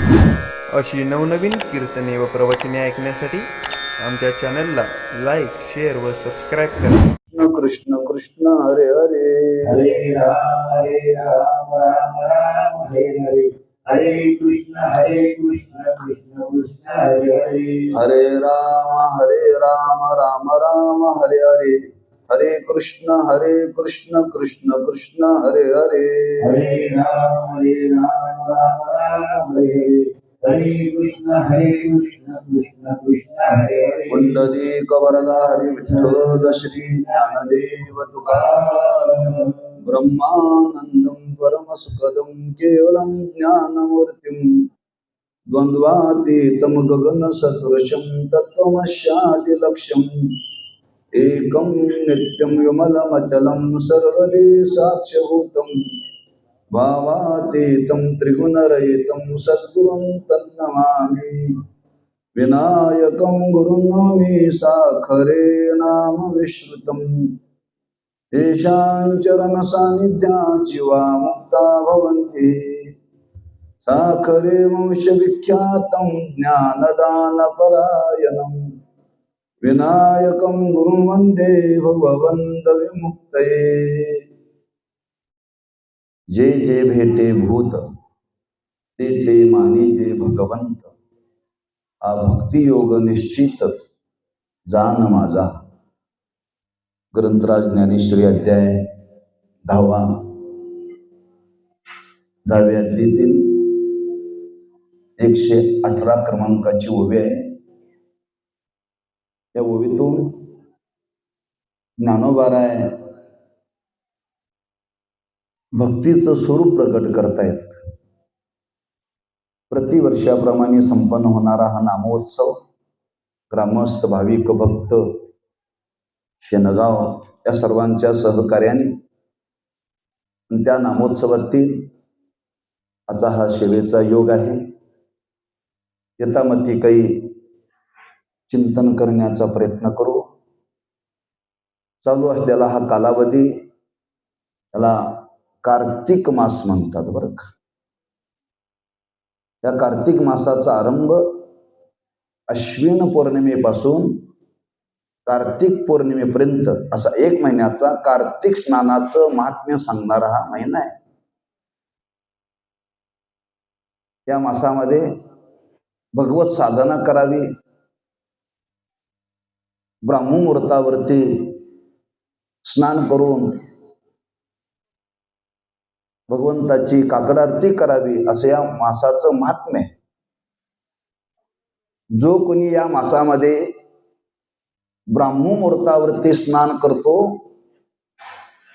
अशी नवनवीन कीर्तने व प्रवचने ऐकण्यासाठी आमच्या चॅनलला लाईक, शेअर व सबस्क्राईब करा. कृष्ण कृष्ण हरे हरे, हरे राम राम राम हरे हरे, हरे कृष्ण कृष्ण कृष्ण हरे हरे. हरे राम राम राम हरे हरे, हरे कृष्ण कृष्ण कृष्ण हरे हरे. हरे राम राम राम हरे हरे, हरे कृष्ण कृष्ण कृष्ण हरे हरे. पुंडलीक वरदा हरी विठ्ठल श्री ज्ञानदेव तुकाराम, ब्रह्मानंदं परमसुखदं केवलं ज्ञानमूर्तिं, द्वंद्वातीतं गगन सदृशं तत्त्वमस्यादि लक्ष्यम्, एकं नित्यं विमलमचलं सर्वदे साक्षभूतं, भावातीतं त्रिगुणरहितं सद्गुरुं तन्नमामि. विनायकं गुरुं नमामि साखरे नाम विश्रुतं, येषां चरण सान्निध्याचि वा मुक्ता भवन्ति. साखरे वंशविख्यातं ज्ञानदानपरायणं, विनायकं गुरुं वन्दे भवबन्धविमुक्तये. जे जे भेटे भूत ते ते मानी जे भगवंत, हा भक्ती योग निश्चित जान माझा. ग्रंथराज ज्ञानेश्वरी अध्याय 10वा, 10व्या अध्यायातील 118 क्रमांकाची ओवी आहे. या ओवीतून ज्ञानोबाराय भक्तीचं स्वरूप प्रकट करतायत. प्रतिवर्षाप्रमाणे संपन्न होणारा हा नामोत्सव ग्रामस्थ, भाविक, भक्त, शेनगाव या सर्वांच्या सहकार्याने त्या नामोत्सवातील आजचा हा सेवेचा योग आहे. यथामती काही चिंतन करण्याचा प्रयत्न करू. चालू असलेला हा कालावधी त्याला कार्तिक मास म्हणतात बरं का. या कार्तिक मासाचा आरंभ अश्विन पौर्णिमेपासून कार्तिक पौर्णिमेपर्यंत असा 1 महिन्याचा कार्तिक स्नानाचं महात्म्य सांगणारा हा महिना आहे. या मासामध्ये भगवत साधना करावी. ब्राह्ममुहूर्तावरती स्नान करून भगवंताची काकडारती करावी असं या मासाचं महात्म्य आहे. जो कोणी या मासामध्ये ब्राह्ममुहूर्तावरती स्नान करतो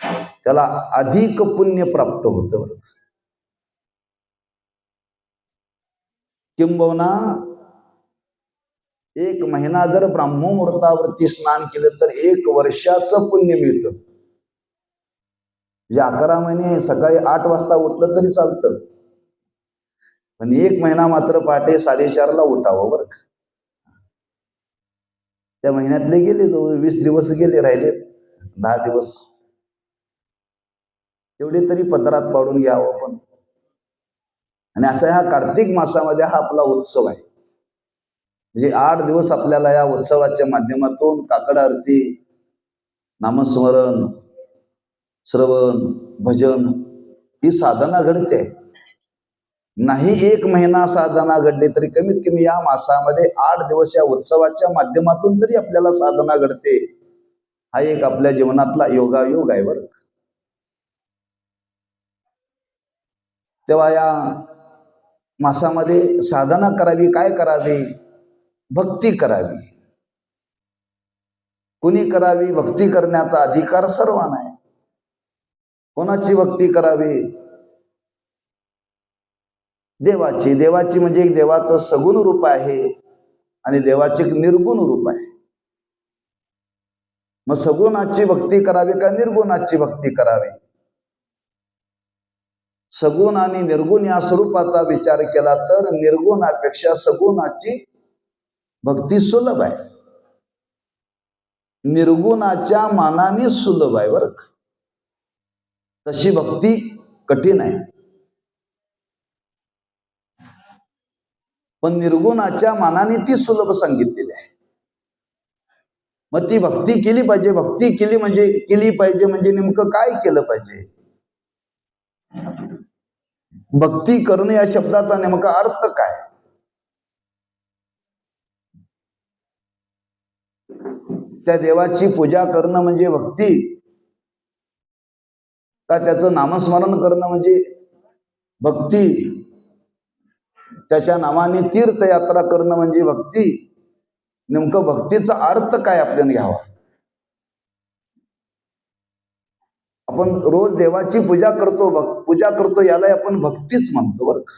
त्याला अधिक पुण्य प्राप्त होतं. किंबहुना 1 महिना जर ब्राह्ममुहूर्तावरती स्नान केलं तर 1 वर्षाचं पुण्य मिळतं. म्हणजे 11 महिने सकाळी 8 वाजता उठलं तरी चालतं, पण 1 महिना मात्र पहाटे 4:30ला उठावं बरं. त्या महिन्यातले गेले, जो 20 दिवस गेले, राहिले 10 दिवस, तेवढे तरी पदरात पाडून घ्यावं. पण आणि असा हा कार्तिक मासामध्ये हा आपला उत्सव आहे. म्हणजे 8 दिवस आपल्याला या उत्सवाच्या माध्यमातून काकड आरती, नामस्मरण, श्रवण, भजन ही साधना घडते. नाही 1 महिना साधना घडली तरी कमीत कमी या मासामध्ये 8 दिवस या उत्सवाच्या माध्यमातून तरी आपल्याला साधना घडते. हा एक आपल्या जीवनातला योगायोग आहे बरं. तेव्हा या मासामध्ये साधना करावी. काय करावी? भक्ती करावी. कुणी करावी? भक्ती करण्याचा अधिकार सर्वांना आहे. कोणाची भक्ती करावी? देवाची. देवाची म्हणजे एक देवाचं सगुण रूप आहे आणि देवाचे एक निर्गुण रूप आहे. मग सगुणाची भक्ती करावी का निर्गुणाची भक्ती करावी? सगुण आणि निर्गुण या स्वरूपाचा विचार केला तर निर्गुणापेक्षा सगुणाची भक्ती सुलभ आहे. निर्गुणाच्या मानाने सुलभ आहे बरं. तशी भक्ती कठीण आहे. पण निर्गुणाच्या मानाने ती सुलभ सांगितलेली आहे. मग ती भक्ती केली पाहिजे. भक्ती केली पाहिजे म्हणजे नेमकं काय केलं पाहिजे? भक्ती करणे या शब्दाचा नेमका अर्थ काय? त्या देवाची पूजा करणं म्हणजे भक्ती का त्याचं नामस्मरण करणं म्हणजे भक्ती? त्याच्या नावाने तीर्थयात्रा करणं म्हणजे भक्ती? नेमकं भक्तीचा अर्थ काय आपल्याला घ्यावा? आपण रोज देवाची पूजा करतो याला आपण भक्तीच म्हणतो बरं का.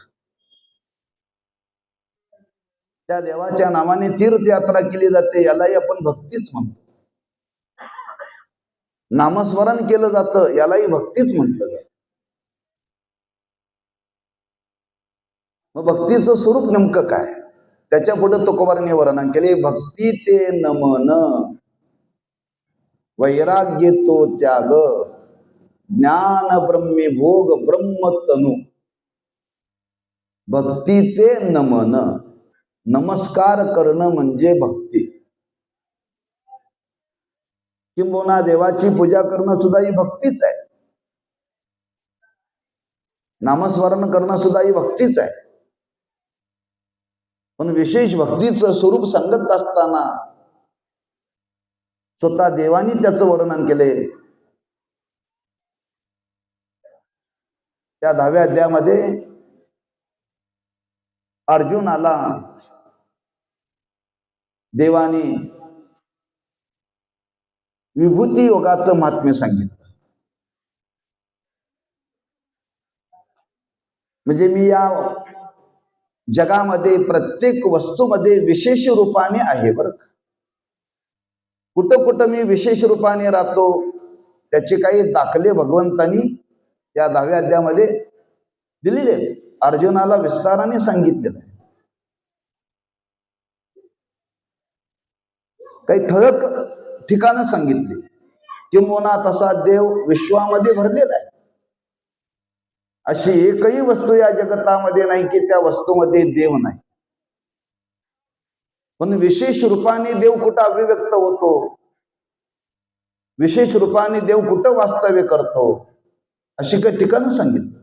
त्या देवाच्या नावाने तीर्थयात्रा केली जाते यालाही आपण भक्तीच म्हणतो. नामस्मरण केलं जातं यालाही भक्तीच म्हटलं जातं. मग भक्तीचं स्वरूप नेमकं काय? त्याच्या पुढे तुकोबारांनी वर्णन केले. भक्ती ते नमन, वैराग्य तो त्याग, ज्ञान ब्रह्मी भोग ब्रह्मतनु. भक्ती ते नमन, नमस्कार करणं म्हणजे भक्ती. किंबहुना देवाची पूजा करणं सुद्धा ही भक्तीच आहे. नामस्मरण करणं सुद्धा ही भक्तीच आहे. पण विशेष भक्तीचं स्वरूप सांगत असताना स्वतः देवानी त्याचं वर्णन केले. त्या 10व्या अध्यायामध्ये अर्जुनाला देवानी विभूती योगाचं महात्म्य सांगितलं. म्हणजे मी या जगामध्ये प्रत्येक वस्तूमध्ये विशेष रूपाने आहे बरं का. कुठं कुठं मी विशेष रूपाने राहतो त्याचे काही दाखले भगवंतांनी या 10व्या अध्यायामध्ये दिलेले आहेत. अर्जुनाला विस्ताराने सांगितलेलं आहे. काही ठळक ठिकाणं सांगितली. किंबहुना तसा देव विश्वामध्ये भरलेला आहे. अशी एकही वस्तू या जगतामध्ये नाही की त्या वस्तूमध्ये देव नाही. पण विशेष रूपाने देव कुठं अभिव्यक्त होतो, विशेष रूपाने देव कुठं वास्तव्य करतो, अशी काही ठिकाणं सांगितली.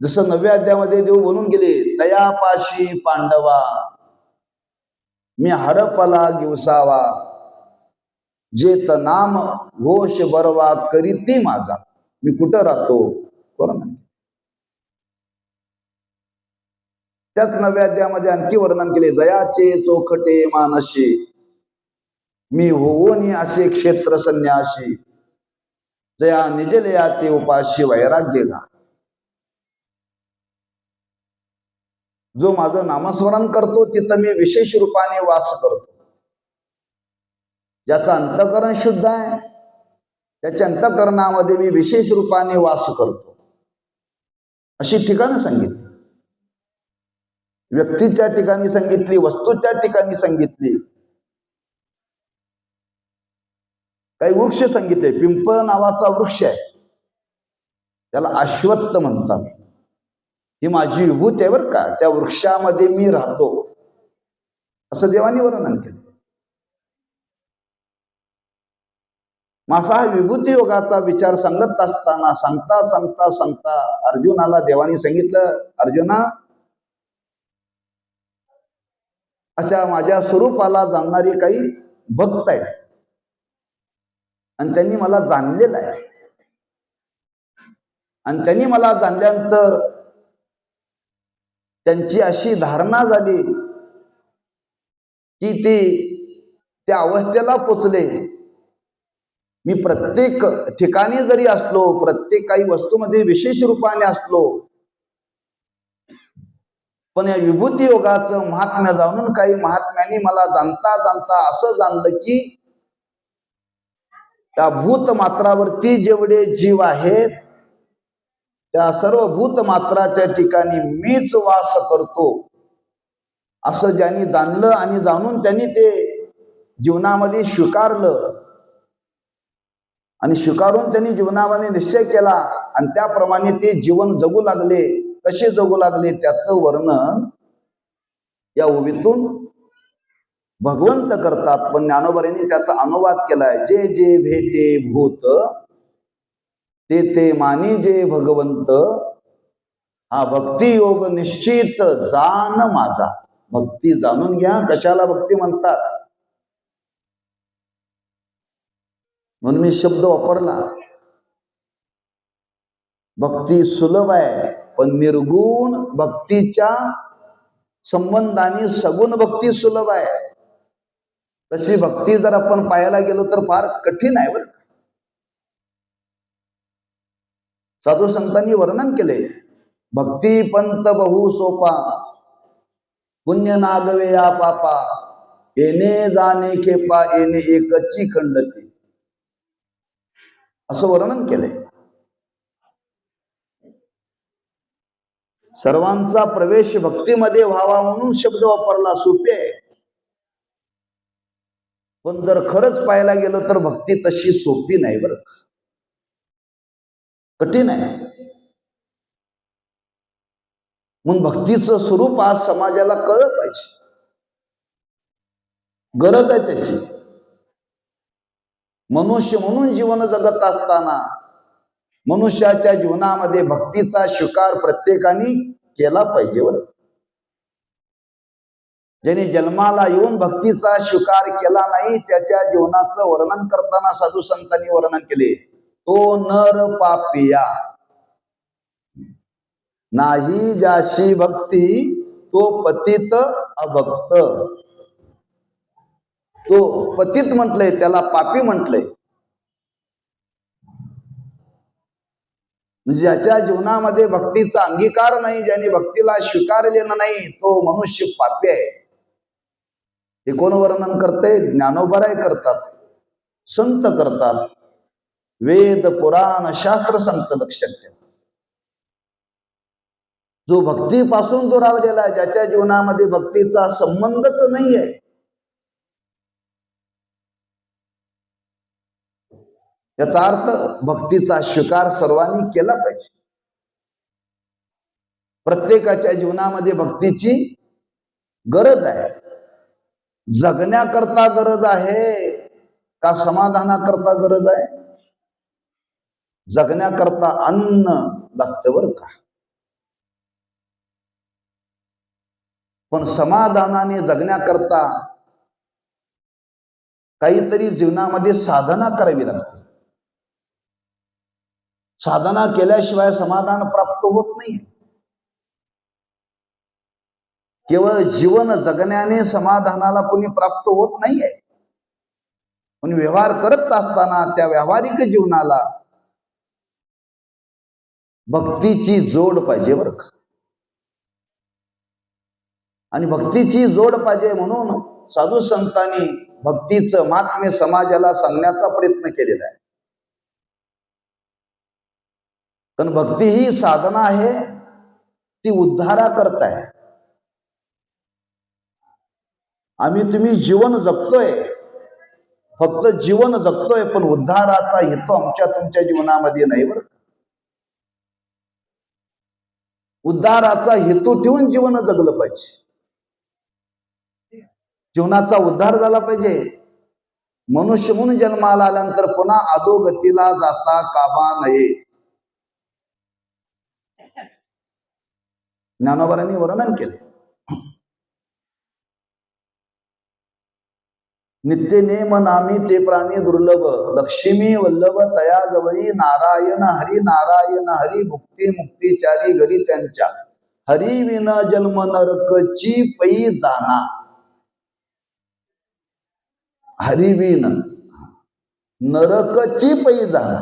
जसं 9व्या अध्यायामध्ये देव बनून गेले. तयापाशी पांडवा मी हरपला गिवसावा, जेत नाम घोष बरवा करीती माझा. मी कुठं राहतो वर्णन. त्याच 9व्या अध्यायामध्ये आणखी वर्णन केले. जयाचे चोखटे मानशी मी होऊनी असे क्षेत्र संन्यासी, जया निजलया ते उपाशी वैराग्य गा. जो माझं नामस्मरण करतो तिथं मी विशेष रूपाने वास करतो. ज्याचं अंतःकरण शुद्ध आहे त्याच्या अंतःकरणामध्ये मी विशेष रूपाने वास करतो. अशी ठिकाणं सांगितली. व्यक्तीच्या ठिकाणी सांगितली, वस्तूच्या ठिकाणी सांगितली. काही वृक्ष सांगितले. पिंपळ नावाचा वृक्ष आहे, त्याला अश्वत्थ म्हणतात. ही माझी विभूती आहे बरं का. त्या वृक्षामध्ये मी राहतो असं देवानी वर्णन केलं. मासा विभूती योगाचा विचार सांगत असताना सांगता अर्जुनाला देवानी सांगितलं, अर्जुना अशा माझ्या स्वरूपाला जाणणारी काही भक्त आहेत आणि त्यांनी मला जाणलेलं आहे. आणि त्यांनी मला जाणल्यानंतर त्यांची अशी धारणा झाली की ते त्या अवस्थेला पोचले. मी प्रत्येक ठिकाणी जरी असलो, प्रत्येक काही वस्तूमध्ये विशेष रूपाने असलो, पण या विभूती योगाचं महात्म्य जाणून काही महात्म्यांनी मला जाणता असं जाणलं की त्या भूत मात्रावरती जेवढे जीव आहेत त्या सर्व भूत मात्राच्या ठिकाणी मीच वास करतो असं ज्यांनी जाणलं आणि जाणून त्यांनी ते जीवनामध्ये स्वीकारलं आणि स्वीकारून त्यांनी जीवनामध्ये निश्चय केला आणि त्याप्रमाणे ते जीवन जगू लागले. कसे जगू लागले त्याचं वर्णन या ओवीतून भगवंत करतात. पण ज्ञानोबांनी त्याचा अनुवाद केलाय. जे जे भेटे भूत ते ते मानी जे भगवंत, हा भक्ती योग निश्चित जाण माझा. भक्ती जाणून घ्या. कशाला भक्ती म्हणतात म्हणून मी शब्द वापरला. भक्ती सुलभ आहे, पण निर्गुण भक्तीच्या संबंधाने सगुण भक्ती सुलभ आहे. तशी भक्ती जर आपण पाहायला गेलो तर फार कठीण आहे बरं. साधू संतांनी वर्णन केले. भक्ती पंत बहु सोपा, पुण्य नागवे या पापा, येणे जाणे खेपा, येणे एकची खंडती, असं वर्णन केलंय. सर्वांचा प्रवेश भक्तीमध्ये व्हावा म्हणून शब्द वापरला. सोपे आहे, पण जर खरंच पाहायला गेलो तर भक्ती तशी सोपी नाही बरं, कठीण आहे. म्हणून भक्तीचं स्वरूप आज समाजाला कळलं पाहिजे, गरज आहे त्याची. मनुष्य म्हणून जीवन जगत असताना मनुष्याच्या जीवनामध्ये भक्तीचा स्वीकार प्रत्येकाने केला पाहिजे बरं. ज्याने जन्माला येऊन भक्तीचा स्वीकार केला नाही त्याच्या जीवनाचं वर्णन करताना साधू संतांनी वर्णन केले. तो नर पापिया, नाही ज्याशी भक्ती तो पतित अभक्त. तो पतित म्हटलंय, त्याला पापी म्हटलंय. म्हणजे ज्याच्या जीवनामध्ये भक्तीचा अंगीकार नाही, ज्याने भक्तीला स्वीकारलेलं नाही, तो मनुष्य पापी आहे. हे कोण वर्णन करते? ज्ञानोबराय करतात, संत करतात. वेद पुराण शास्त्र सांगतं, लक्षात ठेवा. जो भक्तीपासून दुरावलेला आहे, ज्याच्या जीवनामध्ये भक्तीचा संबंधच नाही आहे, याचा अर्थ भक्तीचा स्वीकार सर्वांनी केला पाहिजे. प्रत्येकाच्या जीवनामध्ये भक्तीची गरज आहे. जगण्याकरता गरज आहे का समाधानाकरता गरज आहे? जगण्याकरता अन्न लागतं बरं का, पण समाधानाने जगण्याकरता काहीतरी जीवनामध्ये साधना करावी लागते. साधना केल्याशिवाय समाधान प्राप्त होत नाही. केवळ जीवन जगण्याने समाधानाला कोणी प्राप्त होत नाहीये. पण व्यवहार करत असताना त्या व्यावहारिक जीवनाला भक्तीची जोड पाहिजे बरं का. आणि भक्तीची जोड पाहिजे म्हणून साधू संतांनी भक्तीचं महात्म्य समाजाला सांगण्याचा प्रयत्न केलेला आहे. कारण भक्ती ही साधना आहे, ती उद्धारा करत आहे. आम्ही तुम्ही जीवन जगतोय, फक्त जीवन जगतोय, पण उद्धाराचा हेतू आमच्या तुमच्या जीवनामध्ये नाही बरं. उद्धाराचा हेतू ठेवून जीवन जगलं पाहिजे. जीवनाचा उद्धार झाला पाहिजे. मनुष्य म्हणून जन्माला आल्यानंतर पुन्हा अधोगतीला जाता कामा नये. ज्ञानोबांनी वर्णन केले. नित्य नेम नामी ते प्राणी दुर्लभ, लक्ष्मी वल्लभ तया जवळी, नारायण हरी नारायण हरी, भुक्ती मुक्ती चारी घरी त्यांच्या, हरी विन जन्म नरकची पै जाना. हरी विन नरकची पै जाना.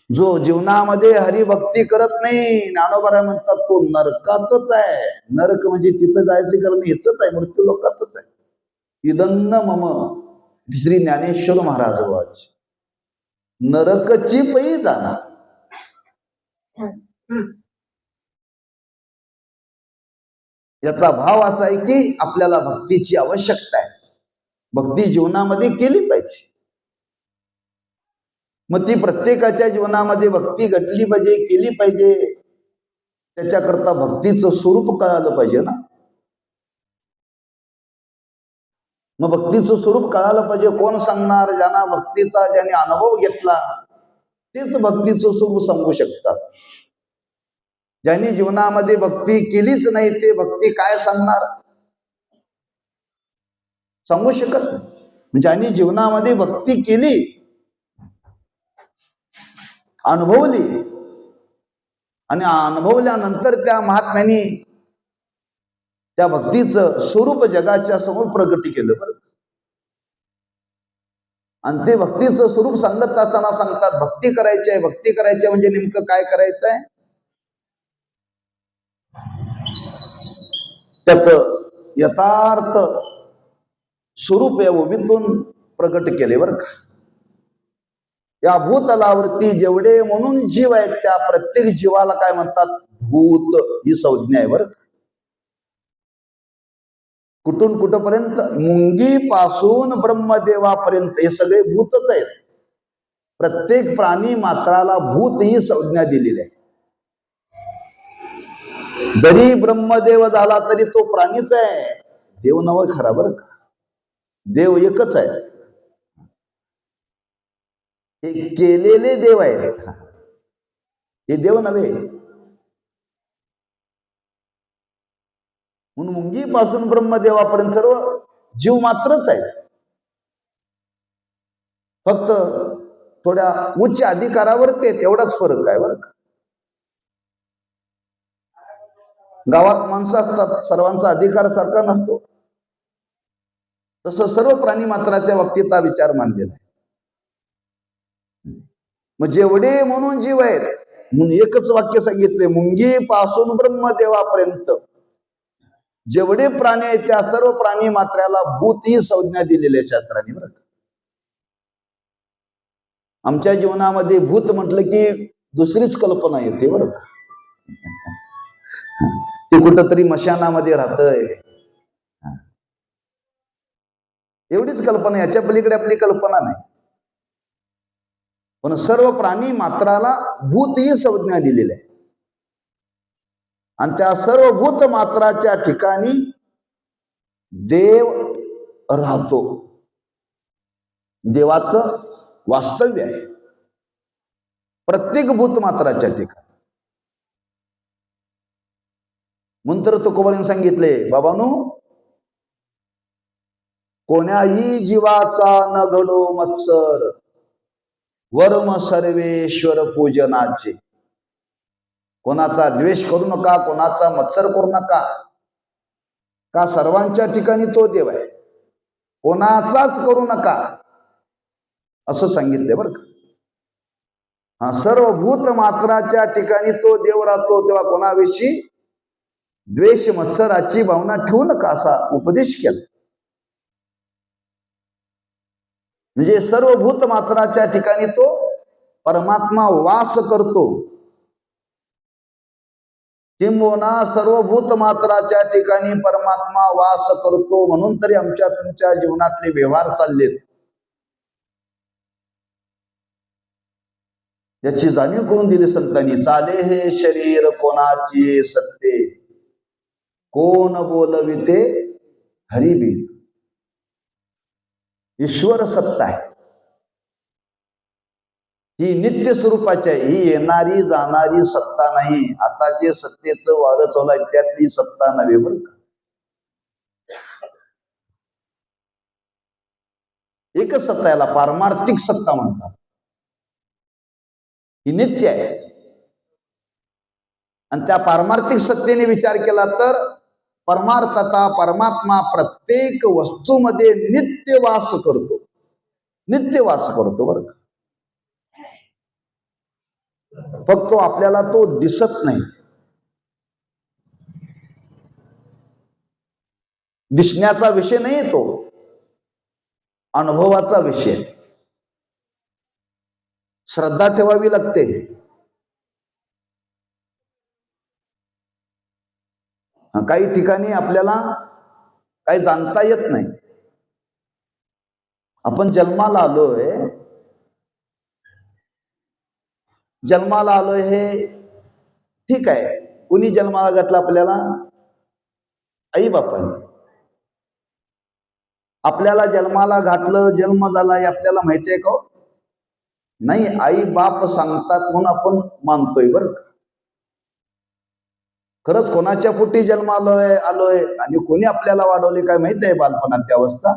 जो जीवनामध्ये हरिभक्ती करत नाही, ज्ञानोबा म्हणतात तो नरकातच आहे. नरक म्हणजे तिथं जायचं कारण हेच आहे, मृत्यू लोकातच आहे. इदन्न मम, श्री ज्ञानेश्वर महाराज वाच, नरकची पै जाना. याचा भाव असा आहे की आपल्याला भक्तीची आवश्यकता आहे. भक्ती जीवनामध्ये केली पाहिजे. मग ती प्रत्येकाच्या जीवनामध्ये भक्ती घडली पाहिजे, केली पाहिजे. त्याच्याकरता भक्तीचं स्वरूप कळालं पाहिजे ना. मग भक्तीचं स्वरूप कळालं पाहिजे. कोण सांगणार? ज्यांना भक्तीचा ज्याने अनुभव घेतला तेच भक्तीचं स्वरूप सांगू शकतात. ज्यांनी जीवनामध्ये भक्ती केलीच नाही ते भक्ती काय सांगणार? सांगू शकत नाही. ज्यांनी जीवनामध्ये भक्ती केली, अनुभवली आणि अनुभवल्यानंतर त्या महात्म्याने त्या भक्तीचं स्वरूप जगाच्या समोर प्रगटी केलं बरं. आणि ते भक्तीचं स्वरूप सांगत असताना सांगतात भक्ती करायची आहे. भक्ती करायची म्हणजे नेमकं काय करायचं आहे? त्याचं यथार्थ स्वरूप या भूमीतून प्रगट केले बरं का. या भूतलावरती जेवढे म्हणून जीव आहेत त्या प्रत्येक जीवाला काय म्हणतात? भूत ही संज्ञा आहे बरं. कुठून कुठपर्यंत? मुंगीपासून ब्रह्मदेवापर्यंत हे सगळे भूतच आहेत. प्रत्येक प्राणी मात्राला भूत ही संज्ञा दिलेली आहे. जरी ब्रह्मदेव झाला तरी तो प्राणीच आहे, देव नव खरा बरं का. देव एकच आहे. हे केलेले देव आहेत, हे देव नव्हे. म्हणून मुंगीपासून ब्रह्मदेवापर्यंत सर्व जीव मात्रच आहे. फक्त थोड्या उच्च अधिकारावर ते तेवढाच फरक आहे बरं का. गावात माणसं असतात, सर्वांचा अधिकार सारखा नसतो. तसं सर्व प्राणी मात्राच्या बाबतीत हा विचार मांडलेला आहे. मग जेवढे म्हणून जीव आहेत म्हणून एकच वाक्य सांगितले, मुंगीपासून ब्रह्मदेवापर्यंत जेवढे प्राणी आहेत त्या सर्व प्राणी मात्र्याला भूत ही संज्ञा दिलेली आहे शास्त्राने बरं. आमच्या जीवनामध्ये भूत म्हटलं की दुसरीच कल्पना येते बरं का. ते कुठंतरी मशानामध्ये राहतंय, एवढीच कल्पना. याच्या पलीकडे आपली कल्पना नाही. पण सर्व प्राणी मात्राला भूत ही संज्ञा दिलेली आहे. आणि त्या सर्व भूत मात्राच्या ठिकाणी देव राहतो. देवाचं वास्तव्य आहे प्रत्येक भूत मात्राच्या ठिकाणी. म्हणून तर तुकोबांनी सांगितले, बाबांनो, कोण्याही जीवाचा न घडो मत्सर, वर्म सर्वेश्वर पूजनाचे. कोणाचा द्वेष करू नका, कोणाचा मत्सर करू नका, का सर्वांच्या ठिकाणी तो देव आहे. कोणाचाच करू नका असं सांगितले बरं का. हा, सर्व भूत मात्राच्या ठिकाणी तो देव राहतो. तेव्हा कोणाविषयी द्वेष मत्सराची भावना ठेवू नका असा उपदेश केला. म्हणजे सर्व भूत मात्राच्या ठिकाणी तो परमात्मा वास करतो. किंबहुना सर्व भूत मात्राच्या ठिकाणी परमात्मा वास करतो. म्हणून तरी आमच्या तुमच्या जीवनातले व्यवहार चाललेत. याची जाणीव करून दिली संतांनी. चाले हे शरीर कोणाची सत्ते, कोण बोलविते हरिबीत. ईश्वर सत्ता आहे, ही नित्य स्वरूपाची आहे. ही येणारी जाणारी सत्ता नाही. आता जे सत्तेचं वारं चालू आहे त्यातली सत्ता नव्हे बरं का. एकच सत्ता, याला पारमार्थिक सत्ता म्हणतात. ही नित्य आहे. आणि त्या पारमार्थिक सत्तेने विचार केला तर परमार्थता परमात्मा प्रत्येक वस्तूमध्ये नित्य वास करतो. नित्य वास करतो बरं का. फक्त आपल्याला तो दिसत नाही. दिसण्याचा विषय नाही तो, अनुभवाचा विषय. श्रद्धा ठेवावी लागते. काही ठिकाणी आपल्याला काही जाणता येत नाही. आपण जन्माला आलोय, जन्माला आलोय हे ठीक आहे, कुणी जन्माला घातलं आपल्याला? आई बापाने. आपल्याला जन्माला घातलं, जन्म झाला हे आपल्याला माहिती आहे का? नाही, आई बाप सांगतात म्हणून आपण मानतोय बरं का. खरंच कोणाच्या पोटी जन्मालोय आलोय आणि कोणी आपल्याला वाढवले काय माहिती आहे बालपणाची अवस्था?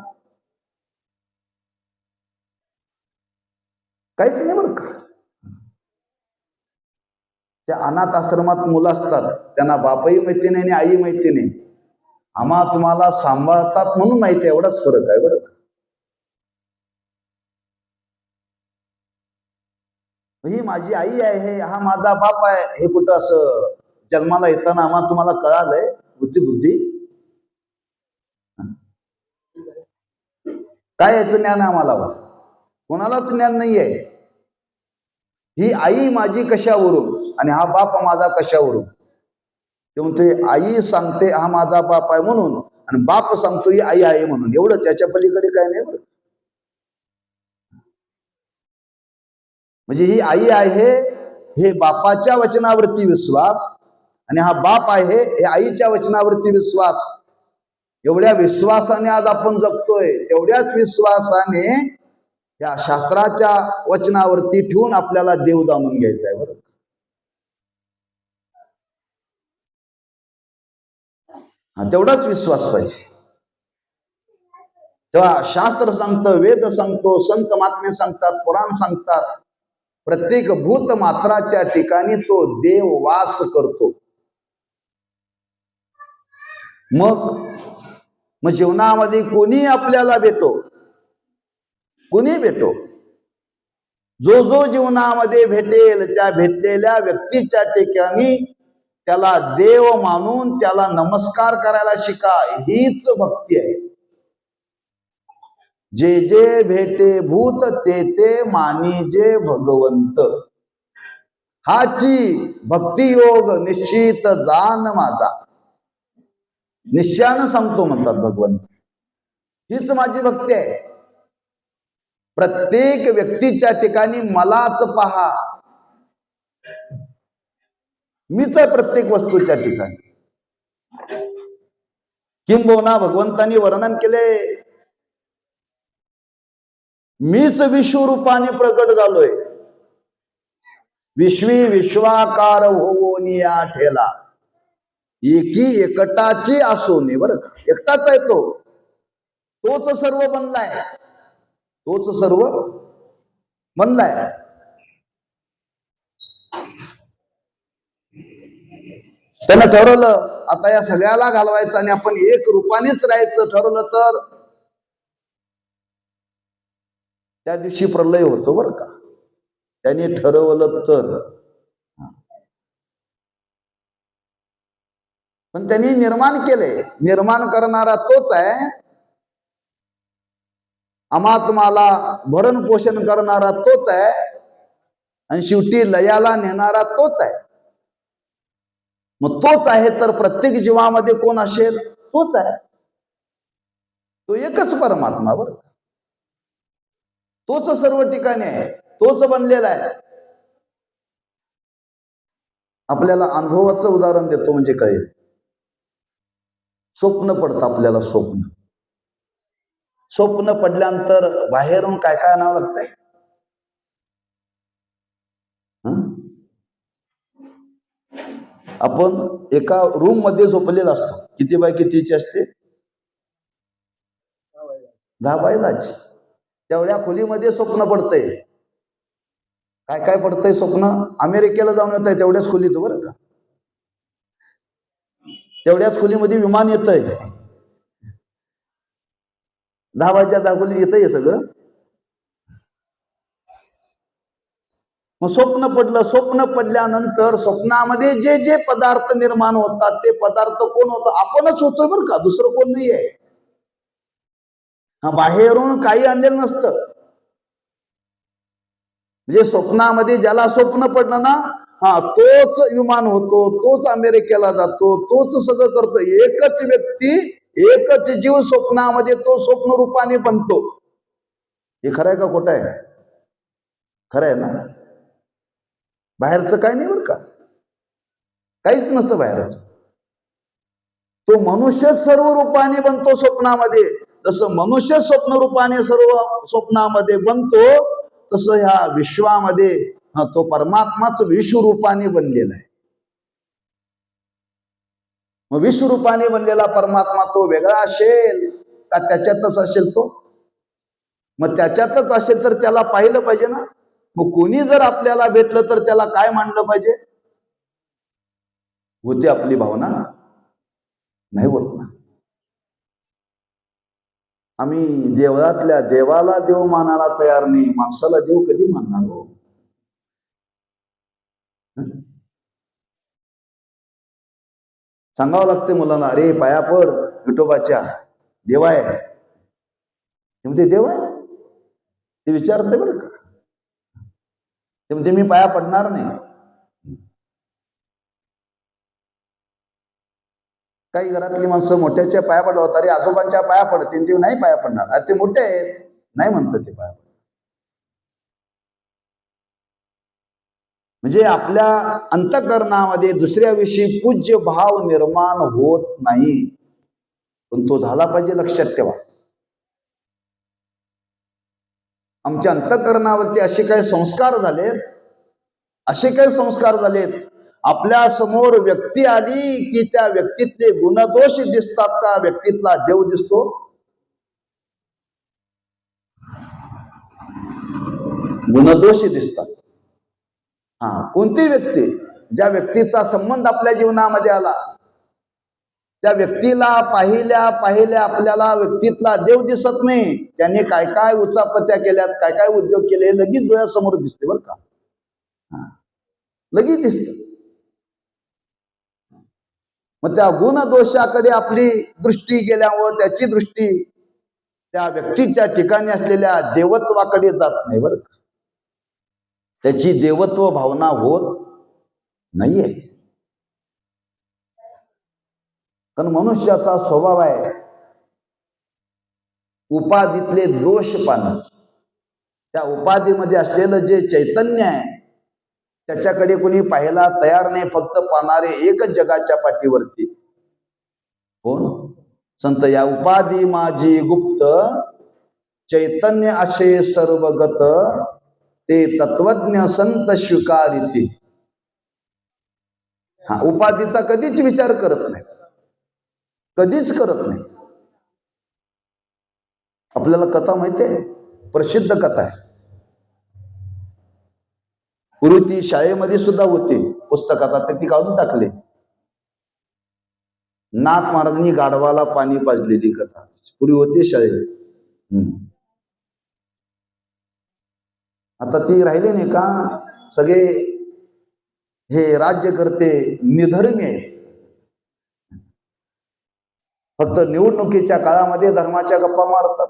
काहीच नाही बरं का. त्या अनाथ आश्रमात मुलं असतात, त्यांना बापही माहिती नाही आणि आई माहिती नाही. आम्हा तुम्हाला सांभाळतात म्हणून माहिती आहे, एवढाच फरक आहे बरं का. ही माझी आई आहे, हा माझा बाप आहे, हे कुठं असं जन्माला येताना आम्हा तुम्हाला कळालंय बुद्धी? काय याचं ज्ञान आहे आम्हाला? कोणालाच ज्ञान नाहीये. ही आई माझी कशावरून आणि हा बाप माझा कशावरून? ते म्हणते आई सांगते हा माझा बाप आहे म्हणून आणि बाप सांगतो ही आई आहे म्हणून, एवढंच. याच्या पलीकडे काय नाही बरं. म्हणजे ही आई आहे हे बापाच्या वचनावरती विश्वास आणि हा बाप आहे हे आईच्या वचनावरती विश्वास. एवढ्या विश्वासाने आज आपण जगतोय, तेवढ्याच विश्वासाने या शास्त्राच्या वचनावरती ठेवून आपल्याला देव जाणून घ्यायचा आहे बरं. हा तेवढाच विश्वास पाहिजे. तेव्हा शास्त्र सांगतं, वेद सांगतो, संत महात्मे सांगतात, पुराण सांगतात, प्रत्येक भूत मात्राच्या ठिकाणी तो देव वास करतो. मग जीवनामध्ये कोणी आपल्याला भेटो, कोणी भेटो, जो जो जीवनामध्ये भेटेल त्या भेटलेल्या व्यक्तीच्या ठिकाणी त्याला देव मानून त्याला नमस्कार करायला शिका. हीच भक्ती आहे. जे जे भेटे भूत ते ते मानिजे भगवंत, हाची भक्ती योग निश्चित जान माझा. निश्चयानं सांगतो म्हणतात भगवंत. हीच माझी भक्ती आहे. प्रत्येक व्यक्तीच्या ठिकाणी मलाच पहा. मीच आहे प्रत्येक वस्तूच्या ठिकाणी. किंबहुना भगवंतांनी वर्णन केले, मीच विश्वरूपाने प्रगट झालोय. विश्वी विश्वाकार होवोनिया ठेला, एकी एकटाची असोने. बरं का, एकटाच आहे तो, तोच सर्व बनलाय, तोच सर्व बनलाय. त्यानं ठरवलं आता या सगळ्याला घालवायचं आणि आपण एक रूपानेच राहायचं ठरवलं तर त्या दिवशी प्रलय होतो बरं का. त्यांनी ठरवलं तर. पण त्यांनी निर्माण केले, निर्माण करणारा तोच आहे. आम्हा तुम्हाला भरण पोषण करणारा तोच आहे आणि शेवटी लयाला नेणारा तोच आहे. मग तोच आहे तर प्रत्येक जीवामध्ये कोण असेल? तोच आहे. तो एकच परमात्मा बरं. तोच सर्व ठिकाणी आहे, तोच बनलेला आहे. आपल्याला अनुभवाचं उदाहरण देतो. म्हणजे काय? स्वप्न पडतं आपल्याला. स्वप्न पडल्यानंतर बाहेरून काय काय आणावं लागतंय? आपण एका रूम मध्ये झोपलेला असतो. किती बाय कितीची असते? 10 बाय 10ची. तेवढ्या खोलीमध्ये स्वप्न पडतंय. काय काय पडतंय स्वप्न? अमेरिकेला जाऊन येत आहे तेवढ्याच खोलीत बरं का. तेवढ्याच खोलीमध्ये विमान येतंय. 10 बाय 10 खोली येतंय सगळं. मग स्वप्न पडलं. स्वप्न पडल्यानंतर स्वप्नामध्ये जे जे पदार्थ निर्माण होतात ते पदार्थ कोण होतं? आपणच होतोय बरं का, दुसरं कोण नाही आहे. बाहेरून काही आणलेलं नसतं. म्हणजे स्वप्नामध्ये ज्याला स्वप्न पडलं ना, तोच विमान होतो, तोच अमेरिकेला जातो, तोच सगळं करतो. एकच व्यक्ती, एकच जीव स्वप्नामध्ये तो स्वप्न रूपाने बनतो. हे खरं आहे का खोटं आहे? खरं आहे ना. बाहेरचं काय नाही बरं का. काहीच नसतं बाहेरच. तो मनुष्य सर्व रूपाने बनतो स्वप्नामध्ये. जसं मनुष्य स्वप्न रूपाने सर्व स्वप्नामध्ये बनतो, तसं ह्या विश्वामध्ये तो परमात्माच विश्वरूपाने बनलेला आहे. मग विश्वरूपाने बनलेला परमात्मा तो वेगळा असेल का त्याच्यातच असेल तो? मग त्याच्यातच असेल तर त्याला पाहिलं पाहिजे ना. मग कोणी जर आपल्याला भेटलं तर त्याला काय मानलं पाहिजे? होते आपली भावना? नाही होत ना. आम्ही देवळातल्या देवाला देव मानायला तयार नाही, माणसाला देव कधी मानणार हो? सांगावं लागते मुलांना, अरे पाया पड विठोबाच्या, देव आहे. ते म्हणते देव आहे, ते विचारते बरं का. ते म्हणते मी पाया पडणार नाही. काही घरातली माणसं मोठ्याच्या पाया पडतात, अरे आजोबांच्या पाया पडतील, ते नाही पाया पडणार. अरे ते मोठे आहेत, नाही म्हणतात ते पाया पडणार. म्हणजे आपल्या अंतःकरणामध्ये दुसऱ्याविषयी पूज्य भाव निर्माण होत नाही, पण तो झाला पाहिजे, लक्षात ठेवा. आमच्या अंतःकरणावरती असे काही संस्कार झालेत, आपल्या समोर व्यक्ती आली की त्या व्यक्तीतले गुणदोष दिसतात का व्यक्तीतला देव दिसतो? गुणदोष दिसतात. कोणती व्यक्ती, ज्या व्यक्तीचा संबंध आपल्या जीवनामध्ये आला, त्या व्यक्तीला पाहिल्या पाहिल्या आपल्याला व्यक्तीतला देव दिसत नाही. त्याने काय काय उचापत्या केल्यात, काय काय उद्योग केले, लगेच डोळ्यासमोर दिसते बरं का. लगेच दिसत. मग त्या गुणदोषाकडे आपली दृष्टी गेल्यावर त्याची दृष्टी त्या व्यक्तीच्या ठिकाणी असलेल्या देवत्वाकडे जात नाही बरं का. त्याची देवत्व भावना होत नाहीये. कारण मनुष्याचा स्वभाव आहे उपाधीतले दोष पाहणं. त्या उपाधीमध्ये असलेलं जे चैतन्य आहे त्याच्याकडे कोणी पाहायला तयार नाही, फक्त पाहणारे एकच जगाच्या पाठीवरती. कोण? संत. या उपाधी माझी गुप्त, चैतन्य असे सर्वगत, ते तत्वज्ञ संत स्वीकारिते. उपाधीचा कधीच विचार करत नाही, कधीच करत नाही. आपल्याला कथा माहितीये, प्रसिद्ध कथा आहे. पूर्वी ती शाळेमध्ये सुद्धा होती पुस्तकात, आता ती काढून टाकली. नाथ महाराजांनी गाढवाला पाणी पाजलेली कथा पूर्वी होती शाळेत. आता ती राहिली नाही का. सगळे हे राज्यकर्ते निधर्मी आहेत. फक्त निवडणुकीच्या काळामध्ये धर्माच्या गप्पा मारतात.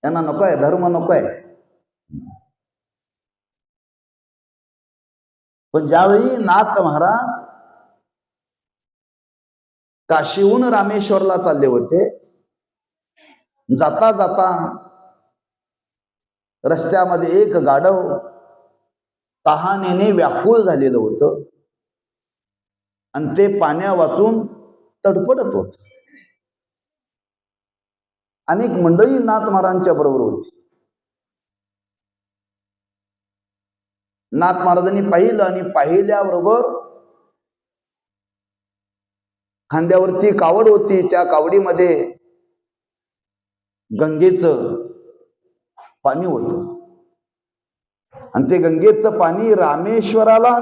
त्यांना नको आहे धर्म, नको आहे. पण ज्यावेळी नाथ महाराज काशीहून रामेश्वरला चालले होते, जाता जाता रस्त्यामध्ये एक गाढव तहानेने व्याकुळ झालेलं होतं आणि ते पाण्या वाचून तडफडत होत. अनेक मंडळी नाथ महाराजांच्या बरोबर होती. नाथ महाराजांनी पाहिलं आणि पाहिल्याबरोबर खांद्यावरती कावड होती, त्या कावडीमध्ये गंगेचं पाणी होतं आणि ते गंगेचं पाणी रामेश्वराला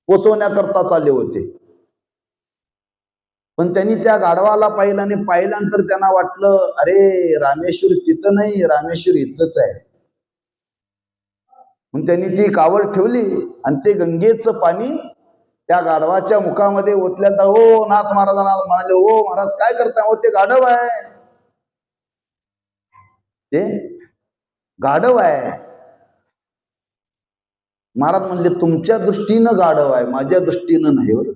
पोचवण्याकरता चालले होते. पण त्यांनी त्या गाढवाला पाहिलं आणि पाहिल्यानंतर त्यांना वाटलं, अरे रामेश्वर तिथं नाही, रामेश्वर इथंच आहे. म्हणून त्यांनी ती कावड ठेवली आणि ते गंगेचं पाणी त्या गाढवाच्या मुखामध्ये ओतल्यानंतर हो नाथ महाराजांना म्हणाले, हो महाराज काय करता? हो ते गाढव आहे, ते गाढव आहे. महाराज म्हणले, तुमच्या दृष्टीनं गाढव आहे, माझ्या दृष्टीनं नाही बरं.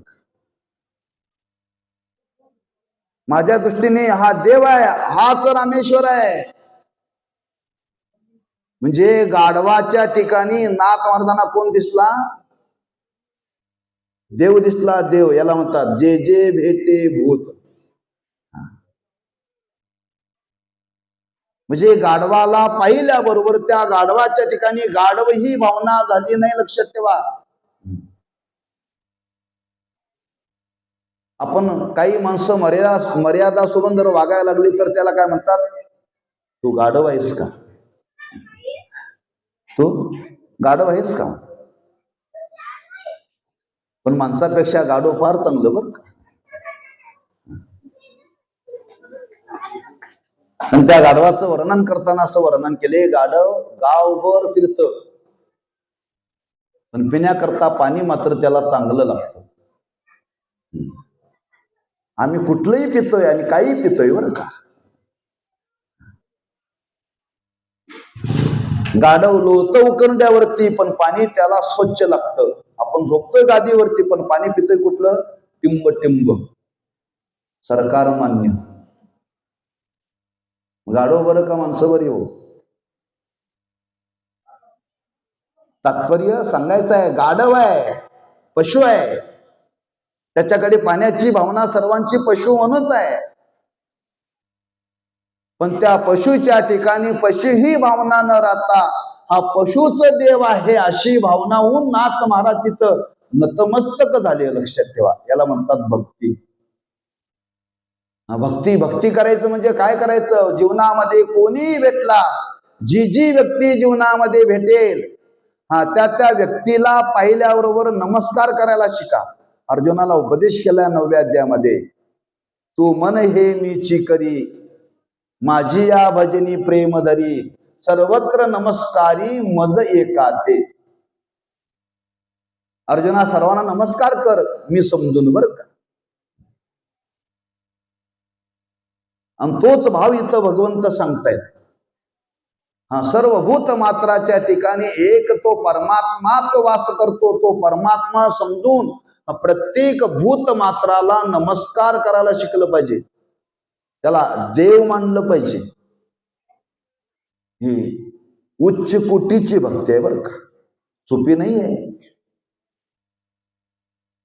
माझ्या दृष्टीने हा देव आहे, हाच रामेश्वर आहे. म्हणजे गाढवाच्या ठिकाणी नाथ महाराजांना कोण दिसला? देव दिसला देव, याला म्हणतात जे जे भेटे भूत. म्हणजे गाढवाला पाहिल्याबरोबर त्या गाढवाच्या ठिकाणी गाढव ही भावना झाली नाही, लक्षात ठेवा. आपण काही माणसं मर्यादा सोडून जर वागायला लागली तर त्याला काय म्हणतात, तू गाढव आहेस का, तू गाढव आहेस का. पण माणसापेक्षा गाढव फार चांगलं बरं का. आणि त्या गाढवाचं वर्णन करताना असं वर्णन केले, गाढव गावभर फिरत पण पिण्याकरता पाणी मात्र त्याला चांगलं लागतं. आम्ही कुठलंही पितोय आणि काही पितोय बरं का. गाढव लोळतं उकरड्यावरती पण पाणी त्याला स्वच्छ लागतं. आपण झोपतोय गादीवरती पण पाणी पितोय कुठलं, टिंब टिंब, सरकार मान्य. गाढव बरं का माणसं बरी हो. तात्पर्य सांगायचं आहे, गाढव आहे, पशु आहे, त्याच्याकडे पाण्याची भावना सर्वांची पशु म्हणूच आहे. पण त्या पशुच्या ठिकाणी पशु ही भावना न राहता हा पशुच देव आहे अशी भावना होऊन नाथ महाराज तिथं नतमस्तक झाले. लक्षात ठेवा, याला म्हणतात भक्ती. भक्ती भक्ती करायचं म्हणजे काय करायचं, जीवनामध्ये कोणी भेटला, जी जी व्यक्ती जीवनामध्ये भेटेल त्या व्यक्तीला पाहिल्याबरोबर नमस्कार करायला शिका. अर्जुनाला उपदेश केला 9व्या अध्यायामध्ये, तू मन हे मीची करी, माझी या भजनी प्रेम धरी, सर्वत्र नमस्कारी मज एका ते. अर्जुना सर्वांना नमस्कार कर, मी समजून बरं का. आणि तोच भाव इथं भगवंत सांगतायत. सर्वभूत मात्राच्या ठिकाणी एक तो परमात्माच वास करतो. तो परमात्मा समजून प्रत्येक भूत मात्राला नमस्कार करायला शिकलं पाहिजे, त्याला देव मानलं पाहिजे. ही उच्च कोटीची भक्ती आहे बरं का, सोपी नाही आहे.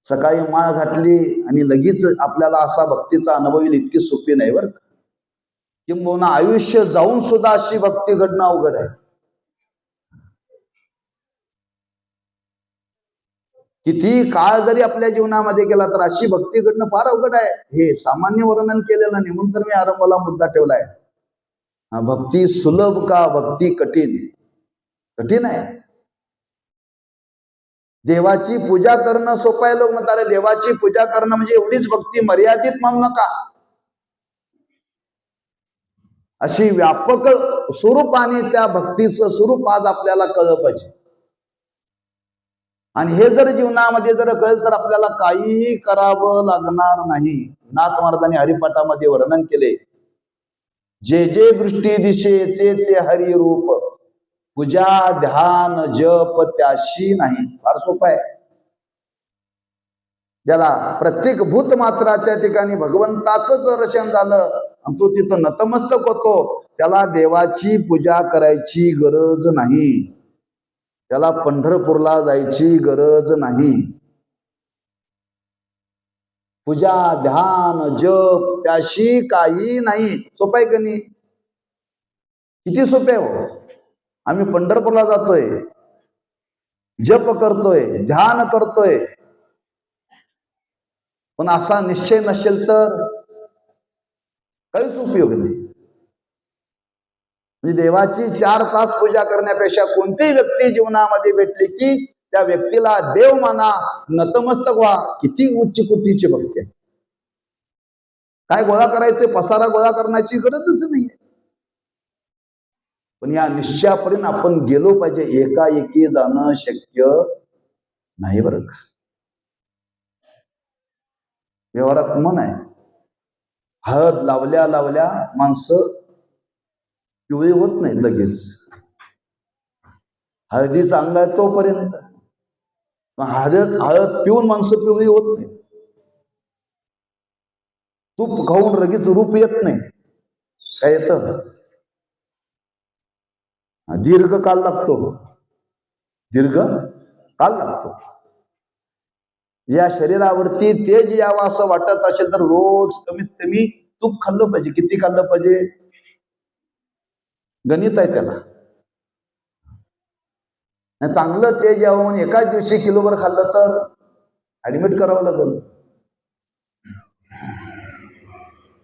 सकाळी माळ घातली आणि लगेच आपल्याला असा भक्तीचा अनुभव येईल इतकी सोपी नाही बरं का. किंबहुना आयुष्य जाऊन सुद्धा अशी भक्ती घडणं अवघड आहे. किती काळ जरी आपल्या जीवनामध्ये गेला तर अशी भक्ती घडणं फार अवघड आहे. हे सामान्य वर्णन केलेलं नाही, म्हणून तर मी आरंभाला मुद्दा ठेवलाय. भक्ती सुलभ का भक्ती कठीण, कठीण आहे. देवाची पूजा करणं सोपं आहे. लोक म्हणतात अरे देवाची पूजा करणं म्हणजे एवढीच भक्ती, मर्यादित मानू नका. अशी व्यापक स्वरूपाने त्या भक्तीचं स्वरूप आज आपल्याला कळलं पाहिजे. आणि हे जर जीवनामध्ये जर कळलं तर आपल्याला काहीही करावं लागणार नाही. नाथ महाराजांनी हरिपाठामध्ये वर्णन केले, जे जे दृष्टी दिशे ते ते हरी रूप, पूजा ध्यान जप त्याशी नाही. फार सोपं आहे. ज्याला प्रत्येक भूत मात्राच्या ठिकाणी भगवंताचं दर्शन झालं आणि तो तिथं नतमस्तक होतो, त्याला देवाची पूजा करायची गरज नाही, त्याला पंढरपूरला जायची गरज नाही. पूजा ध्यान जप त्याशी काही नाही. सोपं आहे का नाही? किती सोपे हो. आम्ही पंढरपूरला जातोय, जप करतोय, ध्यान करतोय, पण असा निश्चय नसेल तर काहीच उपयोग नाही. म्हणजे देवाची 4 तास पूजा करण्यापेक्षा कोणतीही व्यक्ती जीवनामध्ये भेटली की त्या व्यक्तीला देव माना, नतमस्तक व्हा. किती उच्च कोटीची भक्ती आहे. काय गोळा करायचे, पसारा गोळा करण्याची गरजच नाही. पण या निश्चयापर्यंत आपण गेलो पाहिजे. एकाएकी जाणं शक्य नाही बरं का. व्यवहारात मन आहे, हळद लावल्या लावल्या माणसं पिवळी होत नाही लगेच. हळदीचा अंग आहे तोपर्यंत, हळद पिऊन माणसं पिवळी होत नाही. तूप खाऊन लगेच रूप येत नाही. काय येतं? दीर्घ काल लागतो, दीर्घ काल लागतो. या शरीरावरती तेज यावं असं वाटत असेल तर रोज कमीत कमी तूप खाल्लं पाहिजे. किती खाल्लं पाहिजे? गणित आहे त्याला. चांगलं तेज यावं म्हणून एकाच दिवशी किलोभर खाल्लं तर ऍडमिट करावं लागेल.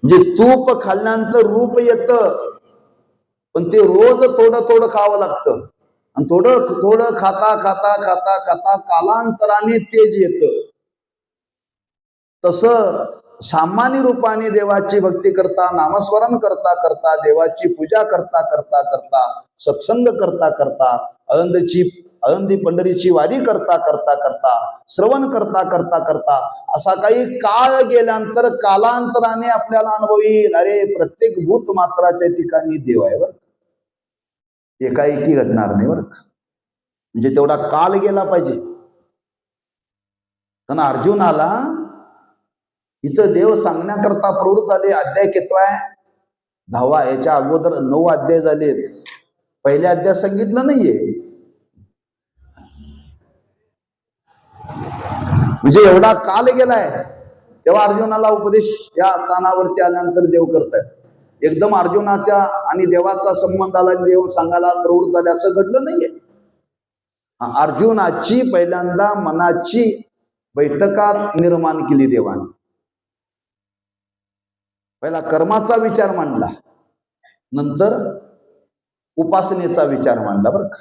म्हणजे तूप खाल्ल्यानंतर रूप येतं, पण ते रोज थोडं थोडं खावं लागतं. आणि थोडं थोडं खाता खाता खाता खाता कालांतराने तेज येतं. तसं सामान्य रूपाने देवाची भक्ती करता, नामस्मरण करता करता, देवाची पूजा करता करता करता, सत्संग करता करता, आळंदी पंढरीची वारी करता करता करता, श्रवण करता करता करता असा काही काळ गेल्यानंतर कालांतराने आपल्याला अनुभव येईल, अरे प्रत्येक भूत मात्राच्या ठिकाणी देव आहे बरं. एकाएकी घडणार नाही बरं. म्हणजे तेवढा काल गेला पाहिजे. कारण अर्जुनाला इथं देव सांगण्याकरता प्रवृत्त झाले. अध्याय कितवाय? 10वा. याच्या अगोदर 9 अध्याय झाले. पहिल्या अध्याय सांगितलं नाहीये. म्हणजे एवढा काल गेलाय. तेव्हा अर्जुनाला उपदेश या स्थानावरती आल्यानंतर देव करतायत. एकदम अर्जुनाच्या आणि देवाचा संबंध आला, देव सांगायला प्रवृत्त झाले असं घडलं नाहीये. अर्जुनाची पहिल्यांदा मनाची बैठकात निर्माण केली देवाने. पहिला कर्माचा विचार मांडला, नंतर उपासनेचा विचार मांडला बरं का.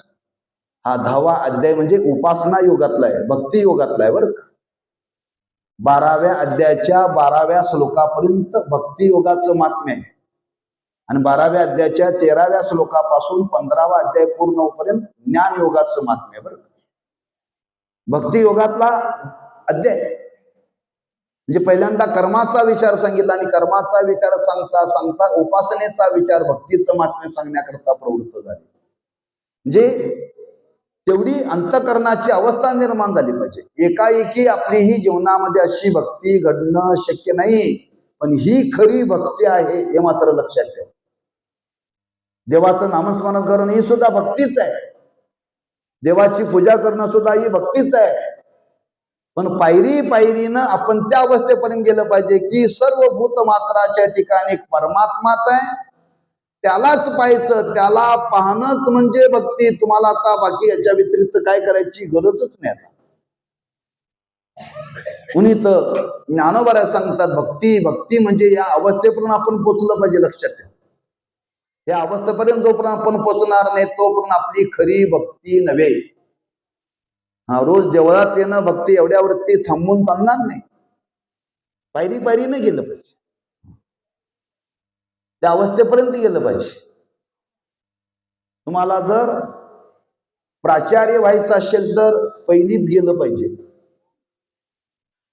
हा 10वा अध्याय म्हणजे उपासना योगातला आहे, भक्ती योगातला आहे बरं का. 12व्या अध्यायाच्या 12व्या श्लोकापर्यंत भक्ती योगाचं महात्म्य आहे. आणि 12व्या अध्यायाच्या 13व्या श्लोकापासून 15वा अध्याय पूर्ण होईपर्यंत ज्ञान योगाचं महात्म्य आहे बरं का. भक्ती योगातला अध्याय म्हणजे पहिल्यांदा कर्माचा विचार सांगितला आणि कर्माचा विचार सांगता सांगता उपासनेचा विचार भक्तीचं महात्म्य सांगण्याकरता प्रवृत्त झाले. म्हणजे तेवढी अंतःकरणाची अवस्था निर्माण झाली पाहिजे. एकाएकी आपली ही जीवनामध्ये अशी भक्ती घडणं शक्य नाही, पण ही खरी भक्ती आहे हे मात्र लक्षात ठेवा. देवाचं नामस्मरण करणं ही सुद्धा भक्तीच आहे. देवाची पूजा करणं सुद्धा ही भक्तीच आहे. पण पायरी पायरीनं आपण त्या अवस्थेपर्यंत गेलं पाहिजे की सर्व भूत मात्राच्या ठिकाणी परमात्माच आहे, त्यालाच पाहायचं, त्याला पाहणंच म्हणजे भक्ती. तुम्हाला आता बाकी याच्या व्यतिरिक्त काय करायची गरजच नाही. आता कुणी तर ज्ञानोबा सांगतात भक्ती भक्ती म्हणजे या अवस्थेपर्यंत आपण पोचलं पाहिजे. लक्षात ठेवा, या अवस्थेपर्यंत जोपर्यंत आपण पोचणार नाही तोपर्यंत आपली खरी भक्ती नव्हे. रोज देवळात येणं भक्ती एवढ्यावरती थांबून चालणार नाही. पायरी पायरीनं गेलं पाहिजे, त्या अवस्थेपर्यंत गेलं पाहिजे. तुम्हाला जर प्राचार्य व्हायचं असेल तर पहिलीत गेलं पाहिजे.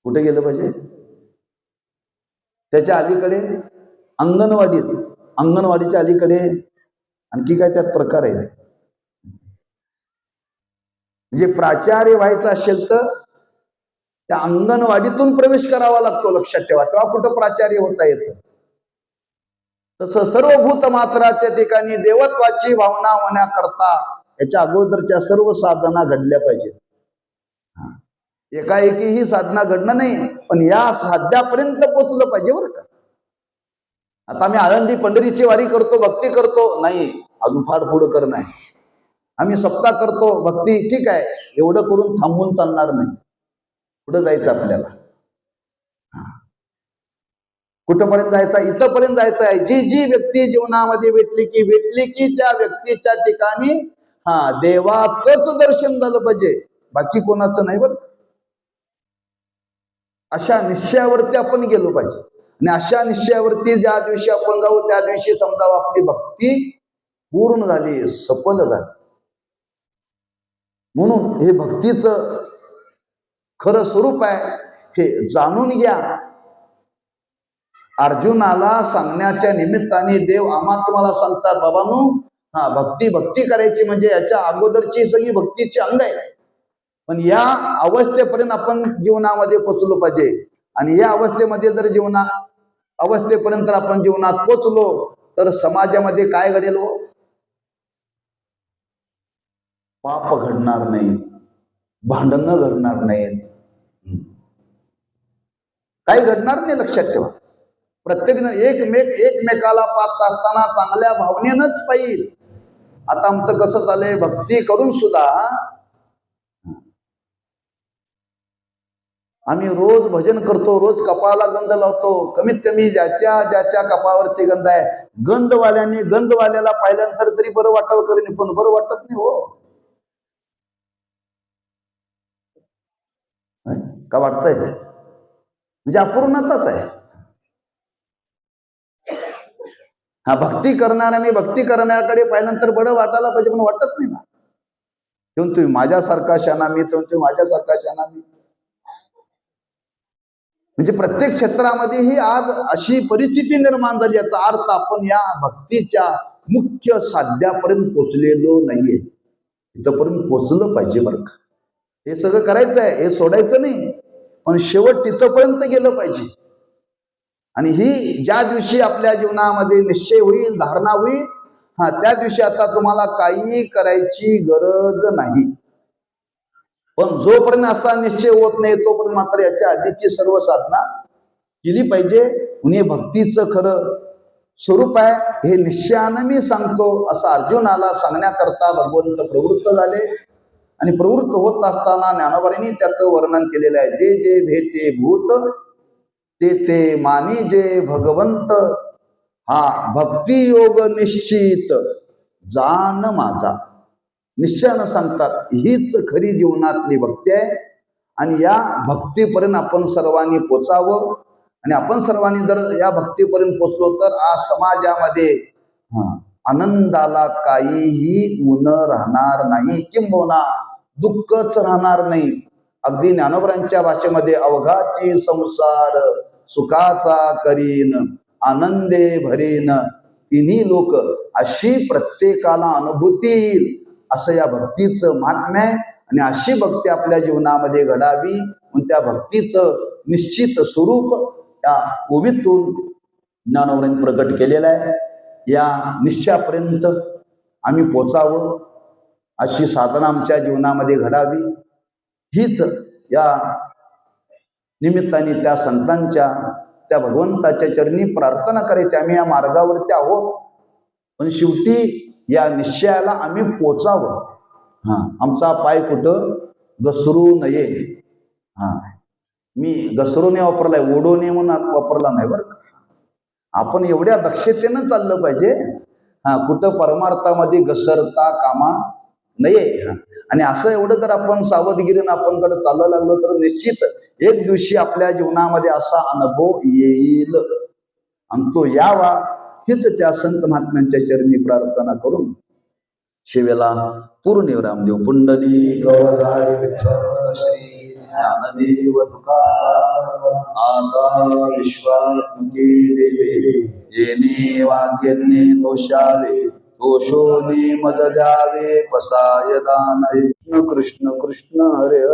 कुठे गेलं पाहिजे? त्याच्या अलीकडे अंगणवाडीत, अंगणवाडीच्या अलीकडे आणखी काय त्यात प्रकार आहे. म्हणजे प्राचार्य व्हायचं असेल तर त्या अंगणवाडीतून प्रवेश करावा लागतो. लक्षात ठेवा, तेव्हा कुठं प्राचार्य होता येतं. तसं सर्व भूत मात्राच्या ठिकाणी देवत्वाची भावना होण्याकरता याच्या अगोदरच्या सर्व साधना घडल्या पाहिजेत. एकाएकी ही साधना घडणं नाही, पण या साध्यापर्यंत पोचलं पाहिजे बरं का. आता आम्ही आळंदी पंढरीची वारी करतो, भक्ती करतो, नाही अजून फार पुढं करणं आहे. आम्ही सप्ताह करतो, भक्ती ठीक आहे, एवढं करून थांबून चालणार नाही. पुढं जायचं आपल्याला. कुठपर्यंत जायचं? इथंपर्यंत जायचं आहे. जी जी व्यक्ती जीवनामध्ये भेटली की त्या व्यक्तीच्या ठिकाणी देवाचंच दर्शन झालं पाहिजे, बाकी कोणाचं नाही बरं. अशा निश्चयावरती आपण गेलो पाहिजे. आणि अशा निश्चयावरती ज्या दिवशी आपण जाऊ त्या दिवशी समजा आपली भक्ती पूर्ण झाली, सफल झाली. म्हणून हे भक्तीचं खरं स्वरूप आहे हे जाणून घ्या. अर्जुनाला सांगण्याच्या निमित्ताने देव आम्हा तुम्हाला सांगतात, बाबांनो भक्ती भक्ती करायची म्हणजे याच्या अगोदरची सगळी भक्तीची अंग आहे. पण या अवस्थेपर्यंत आपण जीवनामध्ये पोचलो पाहिजे. आणि या अवस्थेमध्ये जर अवस्थेपर्यंत जर आपण जीवनात पोचलो तर समाजामध्ये काय घडेल? पाप घडणार नाही, भांडणं घडणार नाहीत, काही घडणार नाही, लक्षात ठेवा. प्रत्येक जण एकमेकाला पाहत असताना चांगल्या भावनेनंच पाहिजे. आता आमचं कसं चाललंय, भक्ती करून सुद्धा आम्ही रोज भजन करतो, रोज कपाळाला गंध लावतो. कमीत कमी ज्याच्या कपाळावरती गंध आहे, गंधवाल्याला पाहिल्यानंतर तरी बरं वाटावं करेन, पण बरं वाटत नाही हो. का वाटतंय? म्हणजे अपूर्णताच आहे. हा, भक्ती करणाऱ्याने भक्ती करण्याकडे पाहिल्यानंतर बरं वाटायला पाहिजे, पण वाटत नाही ना. तेव्हा तुम्ही माझ्यासारखा शाना, मी तुम्ही माझ्यासारखा शाना मी. म्हणजे प्रत्येक क्षेत्रामध्ये ही आज अशी परिस्थिती निर्माण झाली. याचा अर्थ आपण या भक्तीच्या मुख्य साध्यापर्यंत पोचलेलो नाहीये. तिथपर्यंत पोचलं पाहिजे बरं का. हे सगळं करायचं आहे, हे सोडायचं नाही, पण शेवट तिथपर्यंत गेलं पाहिजे. आणि ही ज्या दिवशी आपल्या जीवनामध्ये निश्चय होईल, धारणा होईल, त्या दिवशी आता तुम्हाला काही करायची गरज नाही. पण जोपर्यंत असा निश्चय होत नाही तोपर्यंत मात्र याच्या आधीची सर्व साधना केली पाहिजे. म्हणजे भक्तीचं खरं स्वरूप आहे हे निश्चयानं मी सांगतो, असं अर्जुनाला सांगण्याकरता भगवंत प्रवृत्त झाले. आणि प्रवृत्त होत असताना ज्ञानोबांनी त्याचं वर्णन केलेलं आहे. जे जे भेटे भूत ते मानी जे भगवंत, हा भक्ती योग निश्चित जान माझा. निश्चयानं सांगतात हीच खरी जीवनातली भक्ती आहे. आणि या भक्तीपर्यंत आपण सर्वांनी पोचावं. आणि आपण सर्वांनी जर या भक्तीपर्यंत पोचलो तर आज समाजामध्ये आनंदाला काहीही ऊन राहणार नाही, किंबहुना दुःखच राहणार नाही. अगदी ज्ञानोबांच्या भाषेमध्ये अवघाची संसार सुखाचा करीन, आनंदे भरीन तिन्ही लोक, अशी प्रत्येकाला अनुभूती येईल, असं या भक्तीचं महात्म्य आहे. आणि अशी भक्ती आपल्या जीवनामध्ये घडावी म्हणून त्या भक्तीचं निश्चित स्वरूप या ओवीतून ज्ञानोबांनी प्रकट केलेलं आहे. या निश्चयापर्यंत आम्ही पोचावं, अशी साधना आमच्या जीवनामध्ये घडावी, हीच या निमित्ताने त्या संतांच्या, त्या भगवंताच्या चरणी प्रार्थना करायची. आम्ही या मार्गावरती आहोत, पण शेवटी या निश्चयाला आम्ही पोचावं. आमचा पाय कुठं घसरू नये. मी घसरूने वापरलाय, ओढवणे म्हणून वापरला नाही बरं का. आपण एवढ्या दक्षतेनं चाललं पाहिजे, कुठं परमार्थामध्ये घसरता कामा नये. आणि असं एवढं जर आपण सावधगिरीनं आपण जर चाललं लागलो तर निश्चित एक दिवशी आपल्या जीवनामध्ये असा अनुभव येईल. आणि तो यावा हीच त्या संत महात्म्यांच्या चरणी प्रार्थना करून शिवेला पूर्ण रामदेव पुंडली गौरधारी विठ्ठल श्री ज्ञानदेव तुकाराम. आता विश्वात्मके देवे येणे वाक्यने दोषावे, दोषोने मज द्यावे पसाय दानये. कृष्ण कृष्ण कृष्ण हरे हरे.